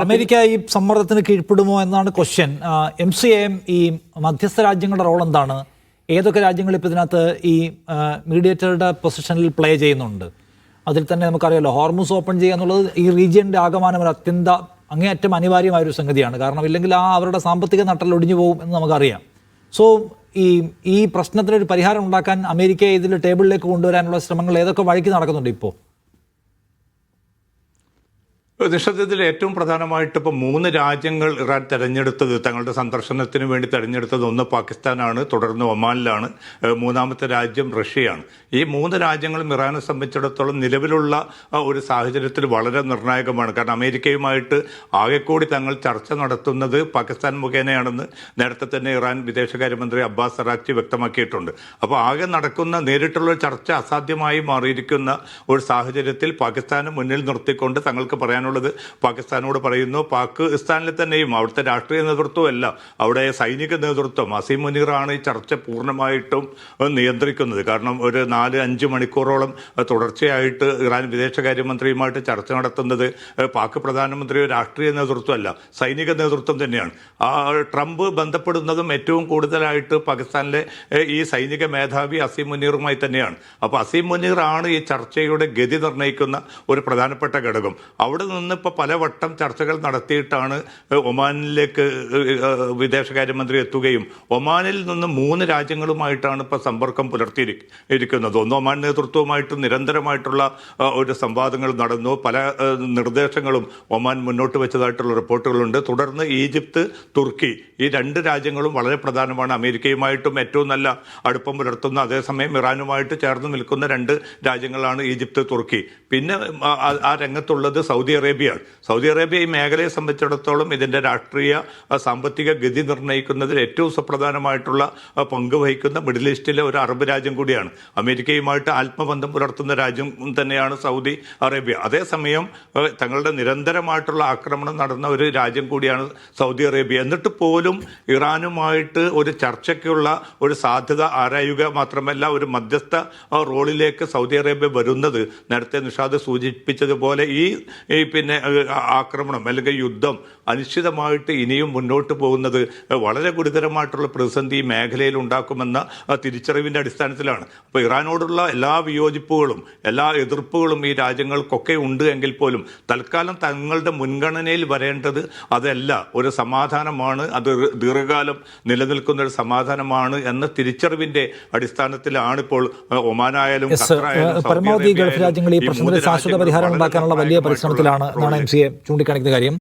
America ഈ സമ്മർദ്ദത്തിന് കീഴ്പ്പെടുമോ എന്നാണ് ക്വസ്റ്റ്യൻ. MCAM ഈ മധ്യസ്ഥ രാജ്യങ്ങളുടെ റോൾ എന്താണ്? ഏതൊക്കെ രാജ്യങ്ങൾ ഇപ്പോൾ ഇതിനകത്ത് ഈ മീഡിയേറ്ററുടെ പൊസിഷനിൽ പ്ലേ ചെയ്യുന്നുണ്ട്? അതിൽ തന്നെ നമുക്കറിയാമല്ലോ, ഹോർമുസ് ഓപ്പൺ ചെയ്യുക എന്നുള്ളത് ഈ റീജിയൻ്റെ ആകമാനം ഒരു അങ്ങേയറ്റം അനിവാര്യമായൊരു സംഗതിയാണ്. കാരണം ഇല്ലെങ്കിൽ അവരുടെ സാമ്പത്തിക നട്ടൽ ഒടിഞ്ഞു പോകും എന്ന് നമുക്കറിയാം. സോ ഈ പ്രശ്നത്തിനൊരു പരിഹാരം ഉണ്ടാക്കാൻ അമേരിക്കയെ ഇതിൽ ടേബിളിലേക്ക് കൊണ്ടുവരാനുള്ള ശ്രമങ്ങൾ ഏതൊക്കെ വഴിക്ക് നടക്കുന്നുണ്ട് ഇപ്പോൾ? നിശ്ചയത്തിൽ ഏറ്റവും പ്രധാനമായിട്ട് ഇപ്പോൾ 3 രാജ്യങ്ങൾ ഇറാൻ തെരഞ്ഞെടുത്തത്, തങ്ങളുടെ സന്ദർശനത്തിന് വേണ്ടി തെരഞ്ഞെടുത്തത്, ഒന്ന് പാകിസ്ഥാനാണ്, തുടർന്ന് ഒമാനിലാണ്, മൂന്നാമത്തെ രാജ്യം റഷ്യയാണ്. ഈ 3 രാജ്യങ്ങളും ഇറാനെ സംബന്ധിച്ചിടത്തോളം നിലവിലുള്ള ഒരു സാഹചര്യത്തിൽ വളരെ നിർണായകമാണ്. കാരണം അമേരിക്കയുമായിട്ട് ആകെക്കൂടി തങ്ങൾ ചർച്ച നടത്തുന്നത് പാകിസ്ഥാൻ മുഖേനയാണെന്ന് നേരത്തെ തന്നെ ഇറാൻ വിദേശകാര്യമന്ത്രി അബ്ബാസ് അറാക്ചി വ്യക്തമാക്കിയിട്ടുണ്ട്. അപ്പോൾ ആകെ നടക്കുന്ന നേരിട്ടുള്ള ചർച്ച അസാധ്യമായി മാറിയിരിക്കുന്ന ഒരു സാഹചര്യത്തിൽ പാകിസ്ഥാനെ മുന്നിൽ നിർത്തിക്കൊണ്ട് തങ്ങൾക്ക് പറയാൻ പാകിസ്ഥാനോട് പറയുന്നു. പാകിസ്ഥാനിൽ തന്നെയും അവിടുത്തെ രാഷ്ട്രീയ നേതൃത്വമല്ല, അവിടെ സൈനിക നേതൃത്വം അസീം മുനീറാണ് ഈ ചർച്ച പൂർണ്ണമായിട്ടും നിയന്ത്രിക്കുന്നത്. കാരണം ഒരു 4-5 മണിക്കൂറോളം തുടർച്ചയായിട്ട് ഇറാൻ വിദേശകാര്യമന്ത്രിയുമായിട്ട് ചർച്ച നടത്തുന്നത് പാക് പ്രധാനമന്ത്രിയോ രാഷ്ട്രീയ നേതൃത്വമല്ല, സൈനിക നേതൃത്വം തന്നെയാണ്. ട്രംപ് ബന്ധപ്പെടുന്നതും ഏറ്റവും കൂടുതലായിട്ട് പാകിസ്ഥാനിലെ ഈ സൈനിക മേധാവി അസീം മുനീറുമായി തന്നെയാണ്. അപ്പോൾ അസീം മുനീറാണ് ഈ ചർച്ചയുടെ ഗതി നിർണ്ണയിക്കുന്ന ഒരു പ്രധാനപ്പെട്ട ഘടകം. അവിടെ നിന്ന് ഇപ്പോൾ പലവട്ടം ചർച്ചകൾ നടത്തിയിട്ടാണ് ഒമാനിലേക്ക് വിദേശകാര്യമന്ത്രി എത്തുകയും ഒമാനിൽ നിന്ന് 3 രാജ്യങ്ങളുമായിട്ടാണ് ഇപ്പോൾ സമ്പർക്കം പുലർത്തിയിരിക്കുന്നത്. ഒന്ന് ഒമാൻ നേതൃത്വവുമായിട്ട് നിരന്തരമായിട്ടുള്ള ഒരു സംവാദങ്ങൾ നടന്നു. പല നിർദ്ദേശങ്ങളും ഒമാൻ മുന്നോട്ട് വെച്ചതായിട്ടുള്ള റിപ്പോർട്ടുകളുണ്ട്. തുടർന്ന് ഈജിപ്ത്, തുർക്കി, ഈ 2 രാജ്യങ്ങളും വളരെ പ്രധാനമാണ്. അമേരിക്കയുമായിട്ടും ഏറ്റവും നല്ല അടുപ്പം പുലർത്തുന്ന, അതേസമയം ഇറാനുമായിട്ട് ചേർന്ന് നിൽക്കുന്ന 2 രാജ്യങ്ങളാണ് ഈജിപ്ത്, തുർക്കി. പിന്നെ ആ രംഗത്തുള്ളത് സൗദി അറേബ്യയാണ്. സൗദി അറേബ്യ ഈ മേഖലയെ സംബന്ധിച്ചിടത്തോളം ഇതിൻ്റെ രാഷ്ട്രീയ സാമ്പത്തിക ഗതി നിർണ്ണയിക്കുന്നതിൽ ഏറ്റവും സുപ്രധാനമായിട്ടുള്ള പങ്ക് വഹിക്കുന്ന മിഡിൽ ഈസ്റ്റിലെ ഒരു അറബ് രാജ്യം കൂടിയാണ്. അമേരിക്കയുമായിട്ട് ആത്മബന്ധം പുലർത്തുന്ന രാജ്യം തന്നെയാണ് സൗദി അറേബ്യ. അതേസമയം തങ്ങളുടെ നിരന്തരമായിട്ടുള്ള ആക്രമണം നടന്ന ഒരു രാജ്യം കൂടിയാണ് സൗദി അറേബ്യ. എന്നിട്ട് പോലും ഇറാനുമായിട്ട് ഒരു ചർച്ചയ്ക്കുള്ള ഒരു സാധ്യത ആരായുക മാത്രമല്ല, ഒരു മധ്യസ്ഥ റോളിലേക്ക് സൗദി അറേബ്യ വരുന്നത് നേരത്തെ നിഷാദ് സൂചിപ്പിച്ചതുപോലെ ഈ പിന്നെ ആക്രമണം അല്ലെങ്കിൽ യുദ്ധം അനിശ്ചിതമായിട്ട് ഇനിയും മുന്നോട്ട് പോകുന്നത് വളരെ ഗുരുതരമായിട്ടുള്ള പ്രതിസന്ധി മേഖലയിൽ ഉണ്ടാക്കുമെന്ന തിരിച്ചറിവിൻ്റെ അടിസ്ഥാനത്തിലാണ്. അപ്പോൾ ഇറാനോടുള്ള എല്ലാ വിയോജിപ്പുകളും എല്ലാ എതിർപ്പുകളും ഈ രാജ്യങ്ങൾക്കൊക്കെ ഉണ്ട് എങ്കിൽ പോലും തൽക്കാലം തങ്ങളുടെ മുൻഗണനയിൽ വരേണ്ടത് അതല്ല, ഒരു സമാധാനമാണ്, അത് ദീർഘകാലം നിലനിൽക്കുന്ന ഒരു സമാധാനമാണ് എന്ന തിരിച്ചറിവിൻ്റെ അടിസ്ഥാനത്തിലാണ് ഇപ്പോൾ ഒമാനായാലും പരമാവധി ഗൾഫ് രാജ്യങ്ങൾ ഈ പ്രശ്നത്തിന് ശാശ്വത പരിഹാരം ഉണ്ടാക്കാനുള്ള വലിയ പരിശ്രമത്തിലാണ് എന്നാണ് MCA ചൂണ്ടിക്കാണിക്കുന്ന കാര്യം.